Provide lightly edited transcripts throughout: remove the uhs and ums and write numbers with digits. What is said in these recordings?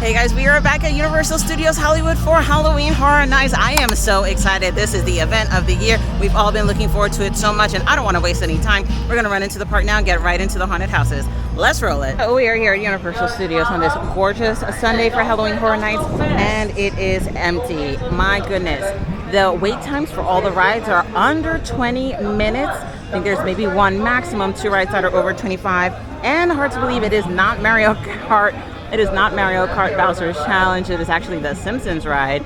Hey guys, we are back at Universal Studios Hollywood for Halloween Horror Nights. I am so excited. This is the event of the year. We've all been looking forward to it so much, and I don't want to waste any time. We're going to run into the park now and get right into the haunted houses. Let's roll it. We are here at Universal Studios on this gorgeous Sunday for Halloween Horror Nights, and it is empty. My goodness. The wait times for all the rides are under 20 minutes. I think there's maybe one, maximum 2 rides that are over 25. And hard to believe it is not Mario Kart. It is not Mario Kart Bowser's Challenge. It is actually the Simpsons ride.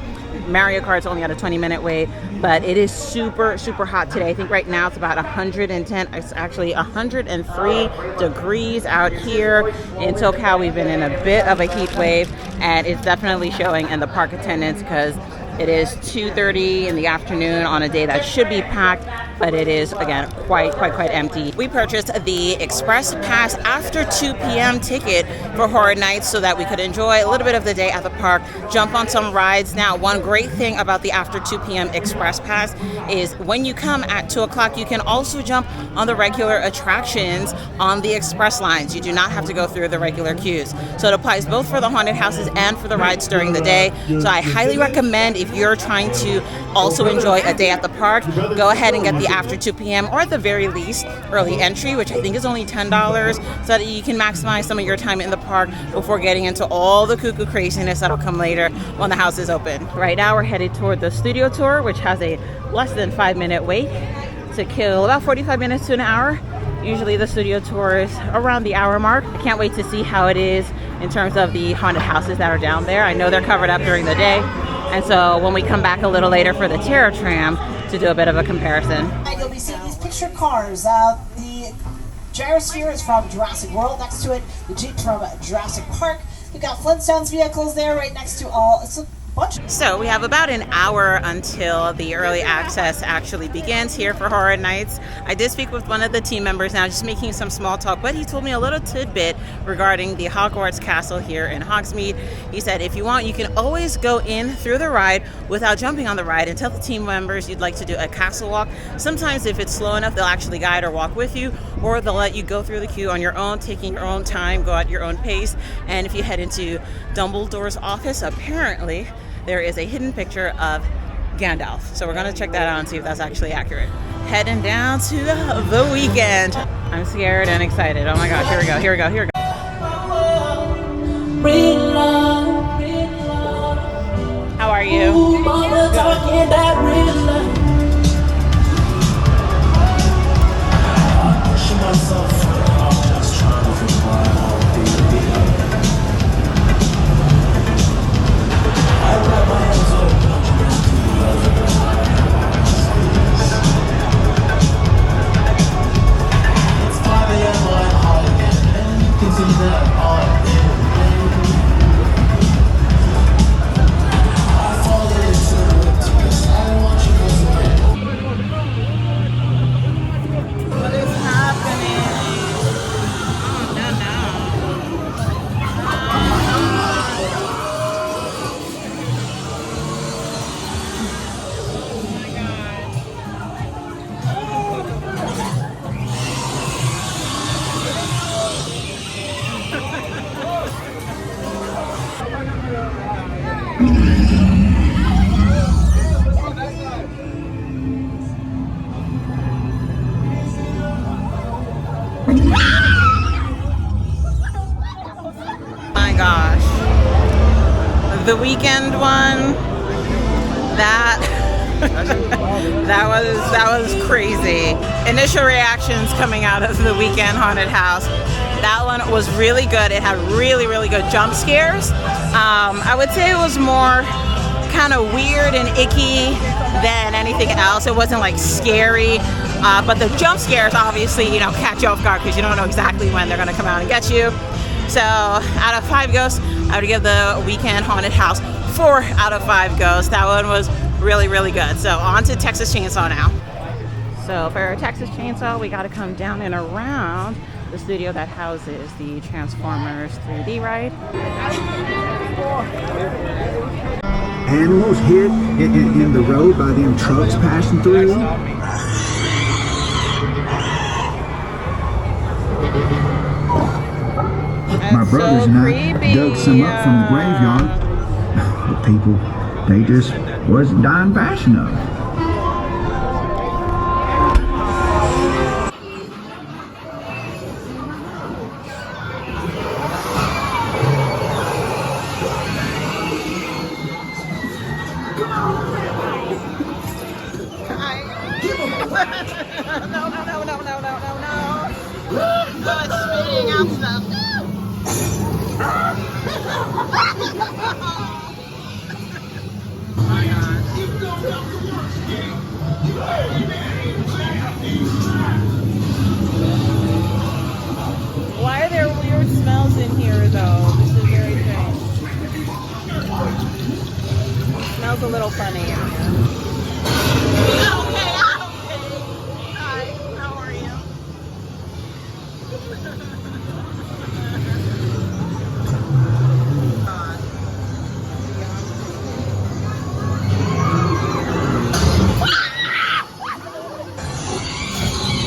Mario Kart's only at a 20-minute wait, but it is super, super hot today. I think right now it's about 110. It's actually 103 degrees out here in SoCal. We've been in a bit of a heat wave, and it's definitely showing in the park attendance because it is 2:30 in the afternoon on a day that should be packed, but it is, again, quite empty. We purchased the Express Pass after 2 p.m. ticket for Horror Nights so that we could enjoy a little bit of the day at the park, jump on some rides. Now, one great thing about the after 2 p.m. Express Pass is when you come at 2 o'clock, you can also jump on the regular attractions on the express lines. You do not have to go through the regular queues. So it applies both for the haunted houses and for the rides during the day. So I highly recommend, if you're trying to also enjoy a day at the park, go ahead and get the after 2 p.m. or at the very least early entry, which I think is only $10, so that you can maximize some of your time in the park before getting into all the cuckoo craziness that'll come later when the house is open. Right now we're headed toward the studio tour, which has a less than 5-minute wait to kill about 45 minutes to an hour. Usually the studio tour is around the hour mark. I can't wait to see how it is in terms of the haunted houses that are down there. I know they're covered up during the day, and so when we come back a little later for the Terror Tram to do a bit of a comparison. You'll be seeing these picture cars. The gyrosphere is from Jurassic World. Next to it, the Jeep from Jurassic Park. We've got Flintstones vehicles there right next to all. It's a bunch. So we have about an hour until the early access actually begins here for Horror Nights. I did speak with one of the team members now, just making some small talk, but he told me a little tidbit regarding the Hogwarts Castle here in Hogsmeade. He said if you want, you can always go in through the ride without jumping on the ride and tell the team members you'd like to do a castle walk. Sometimes if it's slow enough, they'll actually guide or walk with you, or they'll let you go through the queue on your own, taking your own time, go at your own pace. And if you head into Dumbledore's office, apparently there is a hidden picture of Gandalf. So we're going to check that out and see if that's actually accurate. Heading down to the Weeknd. I'm scared and excited. Oh my gosh, here we go, here we go, here we go. How are you? The Weeknd one, that was crazy. Initial reactions coming out of the Weeknd haunted house. That one was really good. It had really good jump scares. I would say it was more kind of weird and icky than anything else. It wasn't like scary, but the jump scares obviously, you know, catch you off guard because you don't know exactly when they're gonna come out and get you. So out of 5 ghosts, I would give the Weeknd haunted house 4 out of 5 ghosts. That one was really good. So on to Texas Chainsaw now. So for Texas Chainsaw, we got to come down and around the studio that houses the Transformers 3D ride. Animals hit in the road by them trucks passing through. My brothers and I dug some up from the graveyard. The people, they just wasn't dying fast enough. Why are there weird smells in here, though? This is very strange. It smells a little funny in here. Okay. Hi, how are you?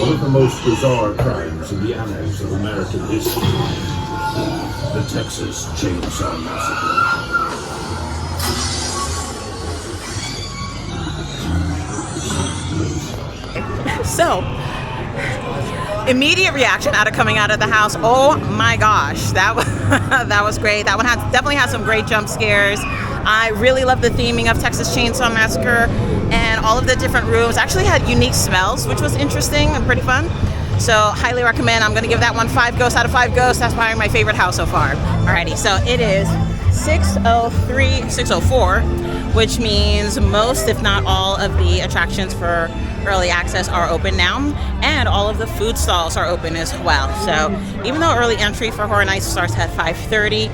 One of the most bizarre crimes in the annals of American history, the Texas Chainsaw Massacre. So, immediate reaction coming out of the house. Oh my gosh, that was great. That one definitely had some great jump scares. I really love the theming of Texas Chainsaw Massacre, and all of the different rooms actually had unique smells, which was interesting and pretty fun. So highly recommend. I'm gonna give that one 5 ghosts out of 5 ghosts. That's probably my favorite house so far. Alrighty, so it is 6:04, which means most, if not all, of the attractions for early access are open now, and all of the food stalls are open as well. So even though early entry for Horror Nights starts at 5:30,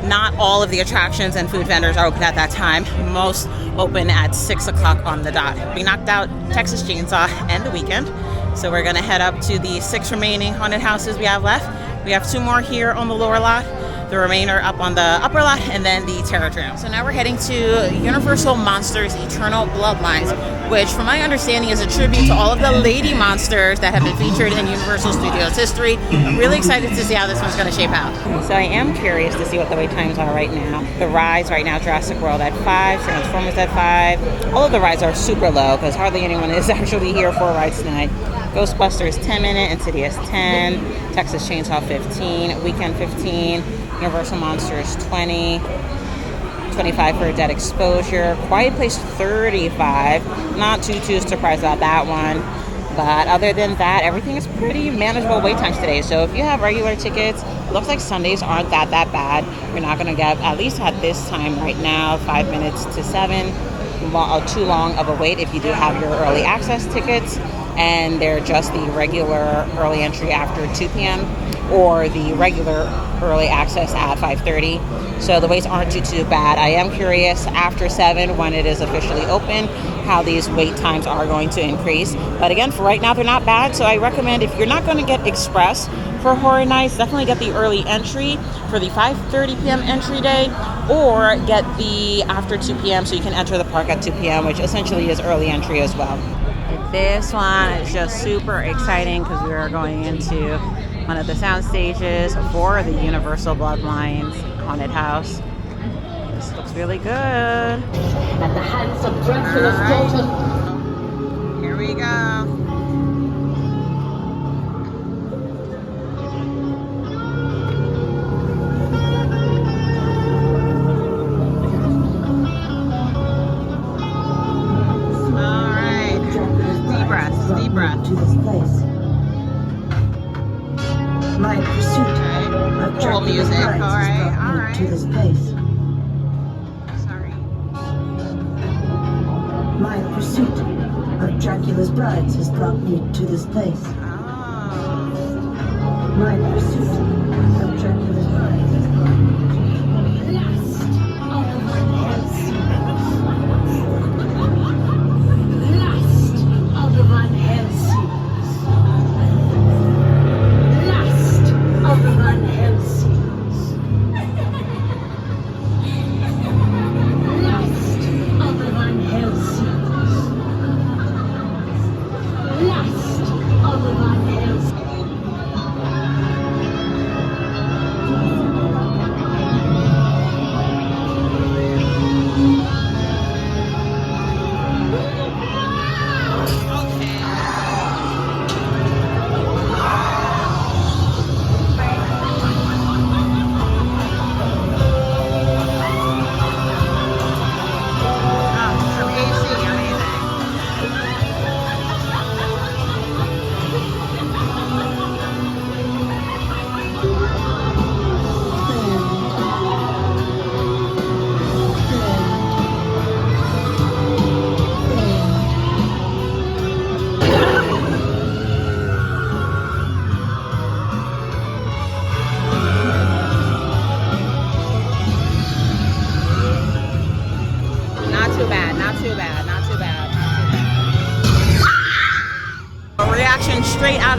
not all of the attractions and food vendors are open at that time. Most open at 6 o'clock on the dot. We knocked out Texas Chainsaw and The Weeknd, so we're gonna head up to the 6 remaining haunted houses we have left. We have 2 more here on the lower lot, the remainder up on the upper lot, and then the Terror Tram. So now we're heading to Universal Monsters Eternal Bloodlines, which from my understanding is a tribute to all of the lady monsters that have been featured in Universal Studios history. I'm really excited to see how this one's gonna shape out. So I am curious to see what the wait times are right now. The rides right now, Jurassic World at 5, Transformers at 5. All of the rides are super low because hardly anyone is actually here for rides tonight. Ghostbusters 10 minute, Insidious 10, Texas Chainsaw 15, Weeknd 15, Universal Monsters 20, 25 for Dead Exposure, Quiet Place 35. Not too surprised about that one. But other than that, everything is pretty manageable wait times today. So if you have regular tickets, it looks like Sundays aren't that bad. You're not going to get, at least at this time right now, 5 minutes to 7, too long of a wait if you do have your early access tickets. And they're just the regular early entry after 2 p.m. or the regular early access at 5:30. So the waits aren't too bad. I am curious after 7, when it is officially open, how these wait times are going to increase. But again, for right now, they're not bad. So I recommend, if you're not going to get Express for Horror Nights, definitely get the early entry for the 5:30 p.m. entry day, or get the after 2 p.m. so you can enter the park at 2 p.m., which essentially is early entry as well. This one is just super exciting because we are going into one of the sound stages for the Universal Bloodlines haunted house. This looks really good. At the hands of Dracula's daughter. Here we go. Deep breath. To this place. My pursuit of Cool music. All right. to this place. Sorry. My pursuit of Dracula's brides has brought me to this place. Oh. My pursuit of Dracula's brides has brought me to this place. Last of the Van Helsing. Last of the Van Helsing. Last of the Van Helsing. Last of the Van Helsing.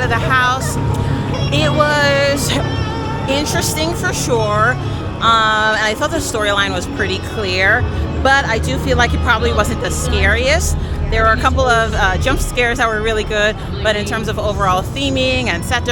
the house. It was interesting for sure. And I thought the storyline was pretty clear, but I do feel like it probably wasn't the scariest. There were a couple of jump scares that were really good, but in terms of overall theming and set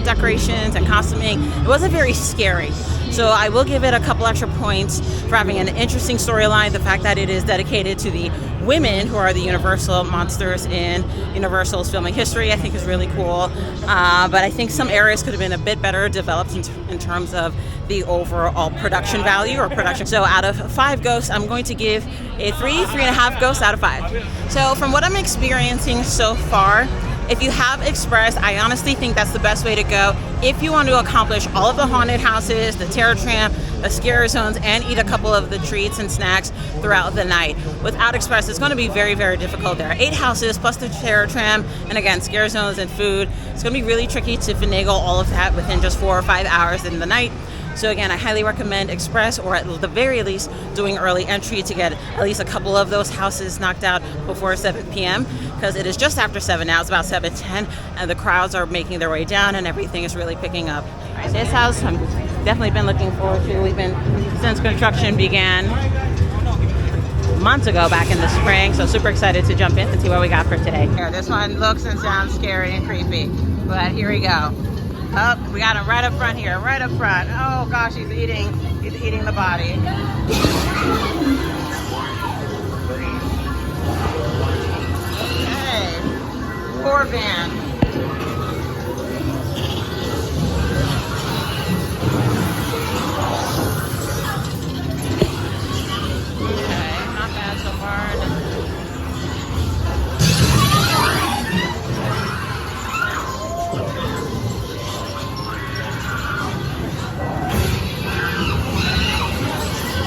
decorations and costuming, it wasn't very scary. So I will give it a couple extra points for having an interesting storyline. The fact that it is dedicated to the women who are the Universal monsters in Universal's filming history, I think is really cool. But I think some areas could have been a bit better developed in terms of the overall production value or production. So out of 5 ghosts, I'm going to give a 3.5 ghosts out of 5. So from what I'm experiencing so far, if you have Express, I honestly think that's the best way to go if you want to accomplish all of the haunted houses, the terror tram, the scare zones, and eat a couple of the treats and snacks throughout the night. Without Express, it's going to be very, very difficult. There are 8 houses plus the terror tram, and again, scare zones and food. It's going to be really tricky to finagle all of that within just 4 or 5 hours in the night. So again, I highly recommend Express, or at the very least doing early entry to get at least a couple of those houses knocked out before 7 p.m. because it is just after 7 now. It's about 7:10 and the crowds are making their way down and everything is really picking up. This house I've definitely been looking forward to. We've been, since construction began months ago back in the spring, so super excited to jump in and see what we got for today. Yeah, this one looks and sounds scary and creepy, but here we go. Oh, we got him right up front here, right up front. Oh gosh, he's eating the body. Hey, poor van. Okay, not bad so far.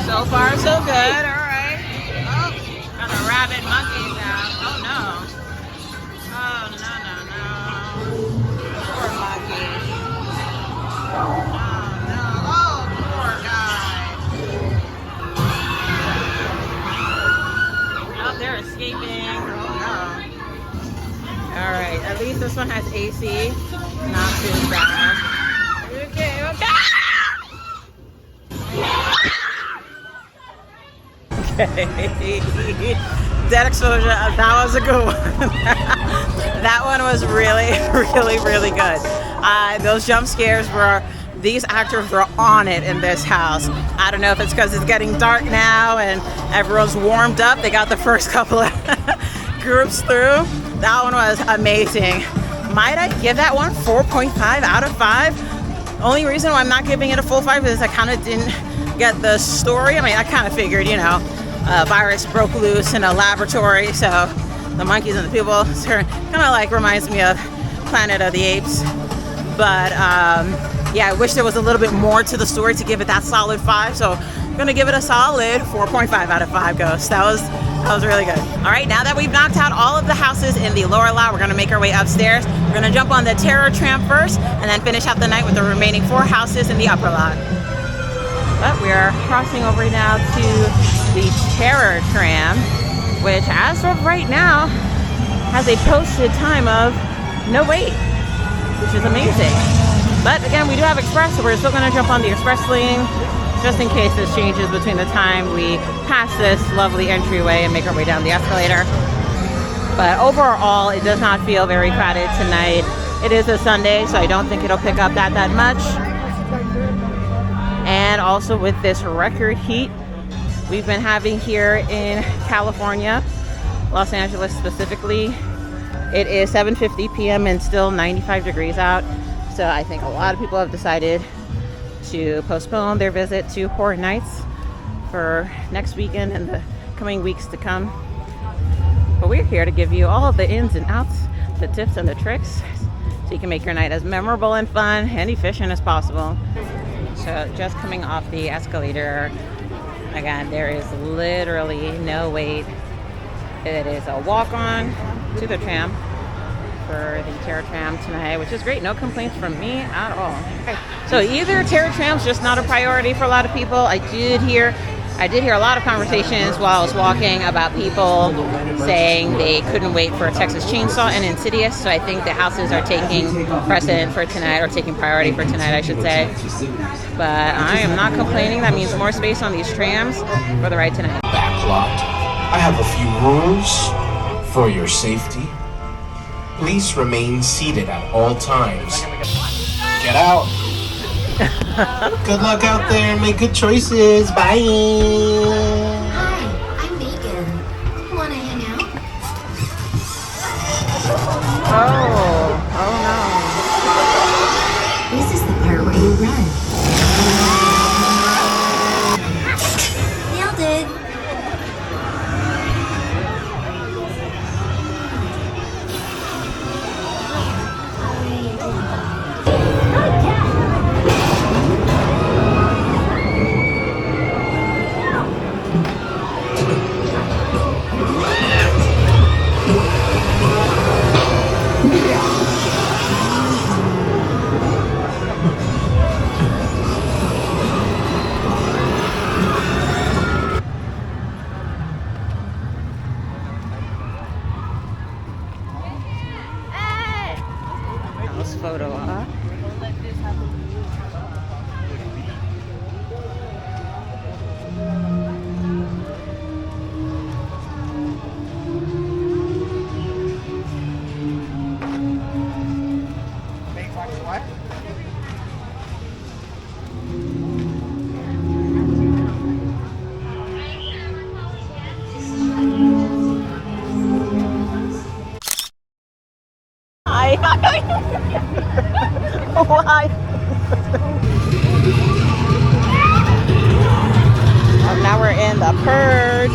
So far, so good. All right. Oh, got the rabid monkeys out. Oh no. Oh no. Poor monkeys. Oh no. Oh, poor guy. Oh, they're escaping. Oh no. All right. At least this one has AC. Not too bad. Okay. Dead exposure, that was a good one. That one was really, really, really good. Those jump scares were, these actors were on it in this house. I don't know if it's because it's getting dark now and everyone's warmed up. They got the first couple of groups through. That one was amazing. Might I give that one 4.5 out of 5? Only reason why I'm not giving it a full 5 is I kind of didn't get the story. I mean, I kind of figured, you know, a virus broke loose in a laboratory, so the monkeys and the people kind of like reminds me of Planet of the Apes. But yeah, I wish there was a little bit more to the story to give it that solid 5. So I'm gonna give it a solid 4.5 out of 5 ghosts. That was really good. All right, now that we've knocked out all of the houses in the lower lot, we're gonna make our way upstairs. We're gonna jump on the terror tram first and then finish out the night with the remaining 4 houses in the upper lot. But we are crossing over now to the terror tram, which as of right now has a posted time of no wait, which is amazing. But again, we do have Express, so we're still going to jump on the Express lane just in case this changes between the time we pass this lovely entryway and make our way down the escalator. But overall, it does not feel very crowded tonight. It is a Sunday, so I don't think it'll pick up that much. And also with this record heat we've been having here in California, Los Angeles specifically, it is 7:50 p.m. and still 95 degrees out. So I think a lot of people have decided to postpone their visit to Horror Nights for next weekend and the coming weeks to come. But we're here to give you all of the ins and outs, the tips and the tricks, so you can make your night as memorable and fun and efficient as possible. So just coming off the escalator, again, there is literally no wait. It is a walk-on to the tram for the terror tram tonight, which is great. No complaints from me at all. Okay. So either terror tram's just not a priority for a lot of people. I did hear I did hear a lot of conversations while I was walking about people saying they couldn't wait for Texas Chainsaw and Insidious, so I think the houses are taking precedent for tonight, or taking priority for tonight, I should say. But I am not complaining. That means more space on these trams for the ride tonight. Backlot. I have a few rules for your safety. Please remain seated at all times. Get out. Good luck out there. Make good choices. Bye. Hi, I'm Megan. Wanna hang out? Oh This is the part where you run. Nailed it. House photo op. Why? Now we're in the Purge.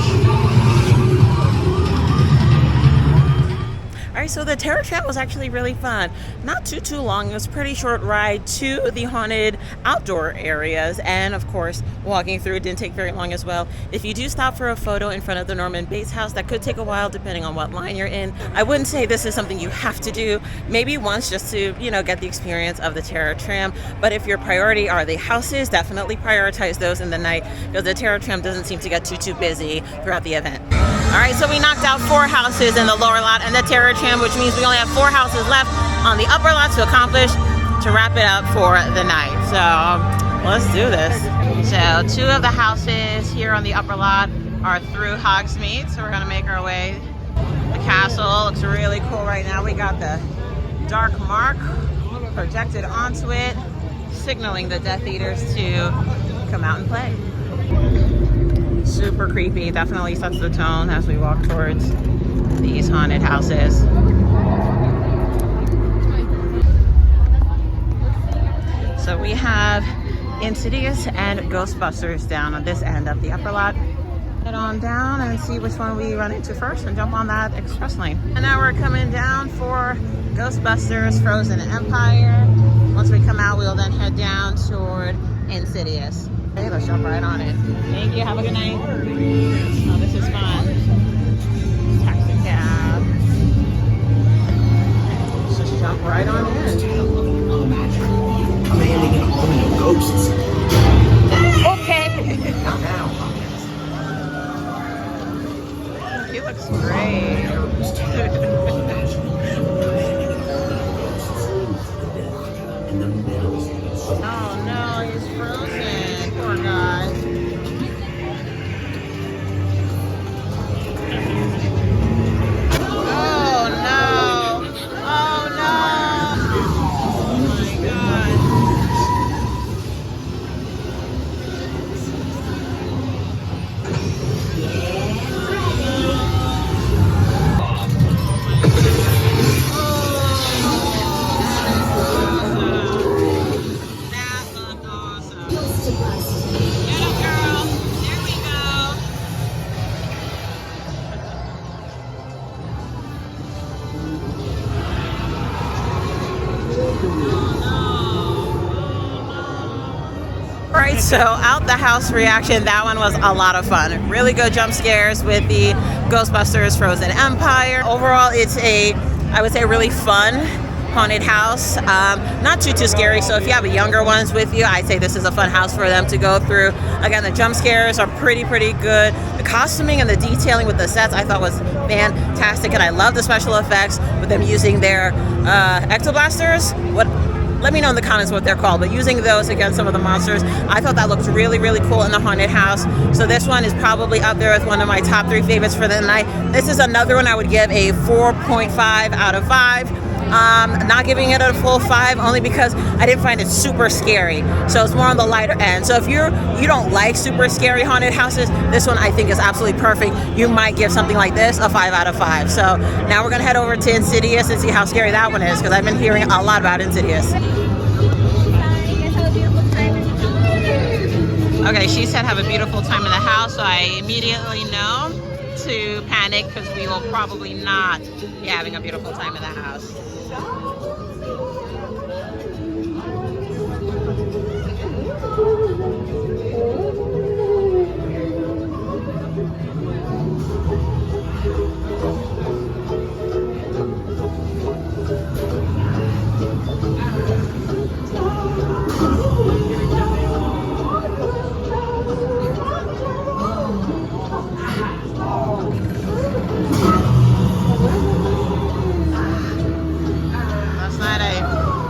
Alright, so the Terror Tram was actually really fun. Not too long. It was a pretty short ride to the haunted outdoor areas, and of course walking through didn't take very long as well. If you do stop for a photo in front of the Norman Bates house, that could take a while depending on what line you're in. I wouldn't say this is something you have to do. Maybe once, just to, you know, get the experience of the Terror Tram. But if your priority are the houses, definitely prioritize those in the night, because the Terror Tram doesn't seem to get too busy throughout the event. Alright, so we knocked out 4 houses in the lower lot and the Terror Tram, which means we only have 4 houses left on the upper lot to accomplish to wrap it up for the night. So let's do this. So 2 of the houses here on the upper lot are through Hogsmeade, so we're gonna make our way. The castle looks really cool right now. We got the dark mark projected onto it, signaling the Death Eaters to come out and play. Super creepy, definitely sets the tone as we walk towards these haunted houses. So we have Insidious and Ghostbusters down on this end of the upper lot. Head on down and see which one we run into first and jump on that express lane. And now we're coming down for Ghostbusters Frozen Empire. Once we come out, we'll then head down toward Insidious. Okay, let's jump right on it. Thank you, have a good night. Oh, this is fun. Taxi cab. Let's just jump right on in. I'm handing it home to ghosts. Okay. He looks great. Oh no, he's frozen. Poor guy. Oh no. Oh no. Oh my God. Alright, so out the house reaction, that one was a lot of fun. Really good jump scares with the Ghostbusters Frozen Empire. Overall, it's I would say, really fun haunted house. Not too scary, so if you have younger ones with you, I'd say this is a fun house for them to go through. Again, the jump scares are pretty good. The costuming and the detailing with the sets I thought was fantastic, and I love the special effects with them using their ectoblasters. Let me know in the comments what they're called, but using those against some of the monsters, I thought that looked really cool in the haunted house. So this one is probably up there with one of my top 3 favorites for the night. This is another one I would give a 4.5 out of 5. Not giving it a full 5 only because I didn't find it super scary. So it's more on the lighter end. So if you don't like super scary haunted houses, this one I think is absolutely perfect. You might give something like this a 5 out of 5. So now we're gonna head over to Insidious and see how scary that one is, because I've been hearing a lot about Insidious. Okay, she said have a beautiful time in the house, so I immediately know to panic because we will probably not be having a beautiful time in the house.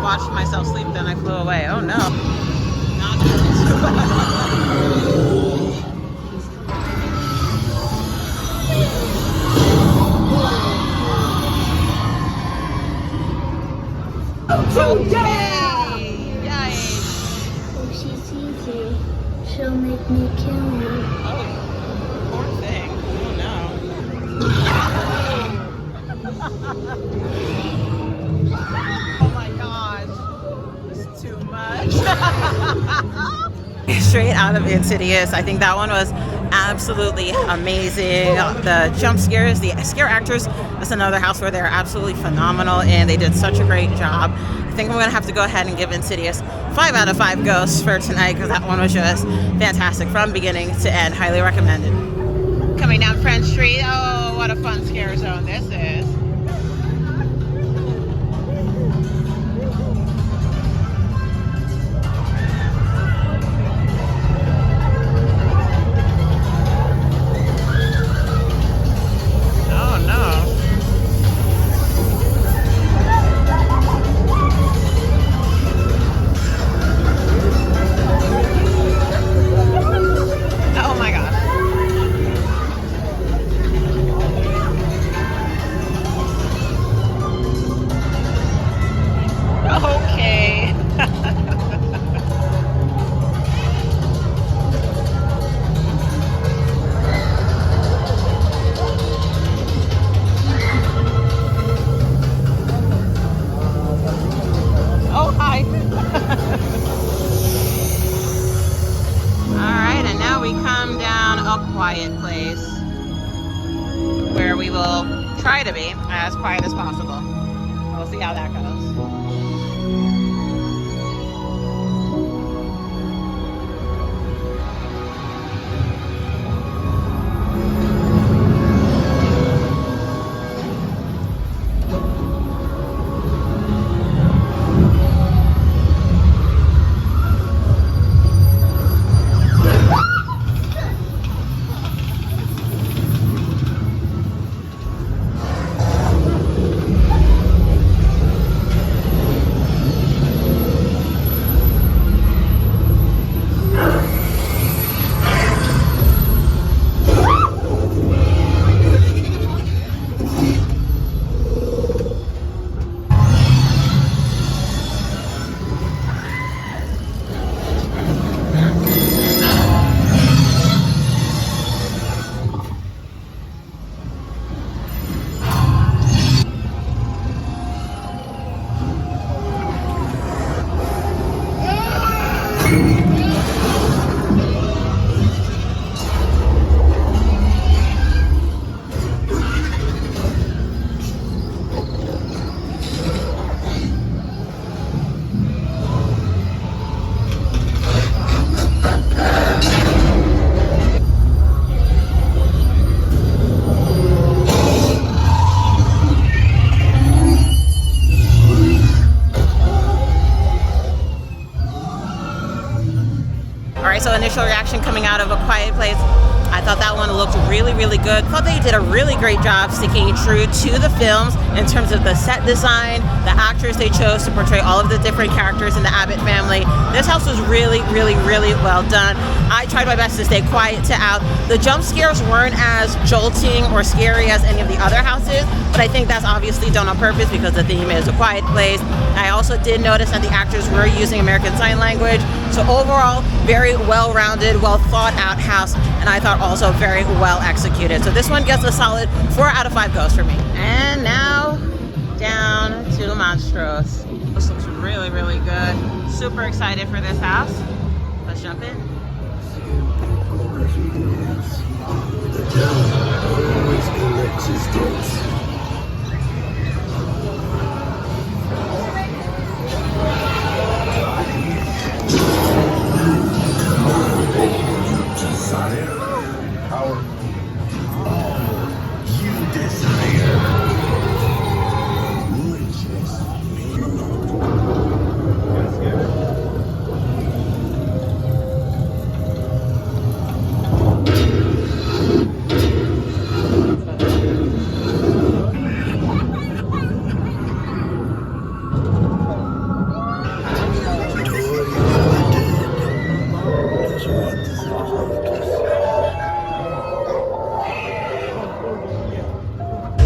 Watched myself sleep, then I flew away. Oh no. Not okay. Yikes. If she sees you, she'll make me kill you. Oh, poor thing. Oh no. Too much. Straight out of Insidious. I think that one was absolutely amazing. The jump scares, the scare actors, that's another house where they're absolutely phenomenal and they did such a great job. I think I'm gonna have to go ahead and give Insidious 5 out of 5 ghosts for tonight, because that one was just fantastic from beginning to end. Highly recommended. Coming down French Street. Oh, what a fun scare zone this is. Quiet place where we will try to be as quiet as possible. We'll see how that goes. right, so initial reaction coming out of A Quiet Place. I thought that one looked really, really good. Thought they did a really great job sticking true to the films in terms of the set design, the actors they chose to portray all of the different characters in the Abbott family. This house was really, really, really well done. I tried my best to stay quiet out. The jump scares weren't as jolting or scary as any of the other houses, but I think that's obviously done on purpose because the theme is A Quiet Place. I also did notice that the actors were using American Sign Language. So overall, very well-rounded, well-thought-out house, and I thought also very well executed. So this one gets a solid 4 out of 5 ghosts for me. And now down to Monstruos. This looks really, really good. Super excited for this house. Let's jump in. The devil always collects his debts. Desire power, all you desire. Riches.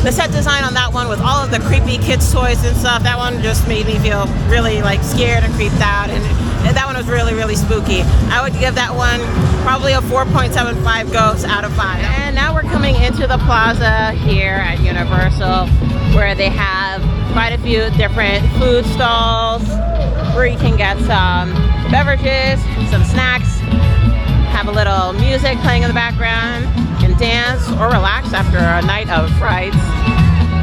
The set design on that one with all of the creepy kids toys and stuff, that one just made me feel really like scared and creeped out, and that one was really, really spooky. I would give that one probably a 4.75 ghosts out of 5. And now we're coming into the Plaza here at Universal, where they have quite a few different food stalls where you can get some beverages, some snacks, have a little music playing in the background, can dance or relax after a night of frights.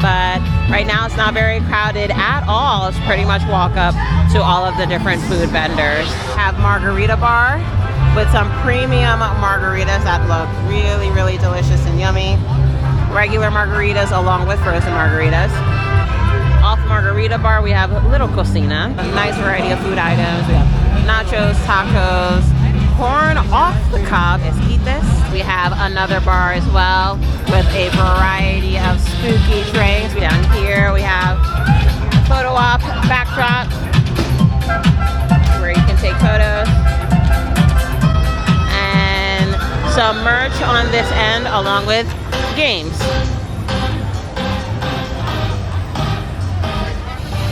But right now it's not very crowded at all. It's pretty much walk up to all of the different food vendors. Have margarita bar with some premium margaritas that look really, really delicious and yummy. Regular margaritas along with frozen margaritas. Off margarita bar we have Little Cocina, a nice variety of food items. We have nachos, tacos, corn off the cob, esquites. We have another bar as well with a variety of spooky drinks. Down here we have a photo op backdrop where you can take photos. And some merch on this end along with games.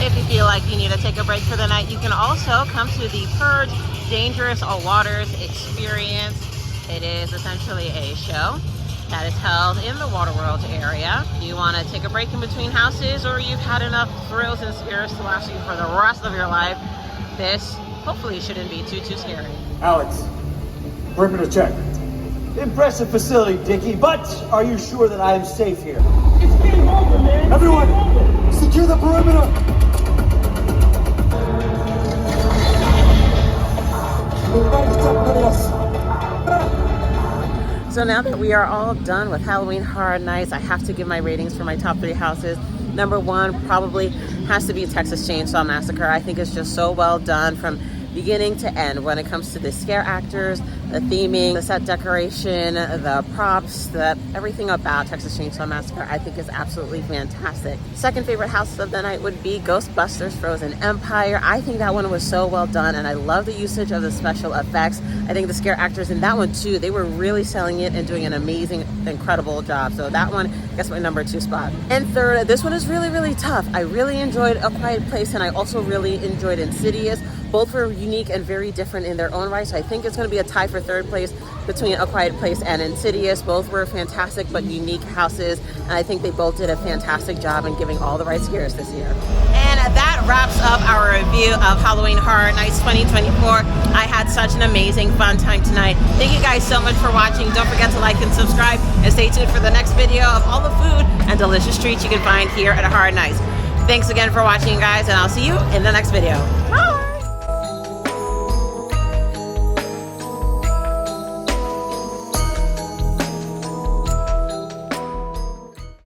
If you feel like you need to take a break for the night, you can also come to the Purge Dangerous Waters experience. It is essentially a show that is held in the Waterworld area. You want to take a break in between houses, or you've had enough thrills and scares to last you for the rest of your life, this hopefully shouldn't be too scary. Alex, perimeter check. Impressive facility, Dickie, but are you sure that I am safe here? It's game over, man. Everyone, secure the perimeter. So now that we are all done with Halloween Horror Nights, I have to give my ratings for my top 3 houses. Number 1 probably has to be Texas Chainsaw Massacre. I think it's just so well done from beginning to end when it comes to the scare actors, the theming, the set decoration, the props, everything about Texas Chainsaw Massacre I think is absolutely fantastic. Second favorite house of the night would be Ghostbusters Frozen Empire. I think that one was so well done, and I love the usage of the special effects. I think the scare actors in that one too, they were really selling it and doing an amazing, incredible job. So that one gets my number 2 spot. And third, this one is really, really tough. I really enjoyed A Quiet Place, and I also really enjoyed Insidious. Both were unique and very different in their own right, so I think it's going to be a tie for third place between A Quiet Place and Insidious. Both were fantastic but unique houses, and I think they both did a fantastic job in giving all the right scares this year. And that wraps up our review of Halloween Horror Nights 2024. I had such an amazing, fun time tonight. Thank you guys so much for watching. Don't forget to like and subscribe, and stay tuned for the next video of all the food and delicious treats you can find here at Horror Nights. Thanks again for watching, guys, and I'll see you in the next video. Bye!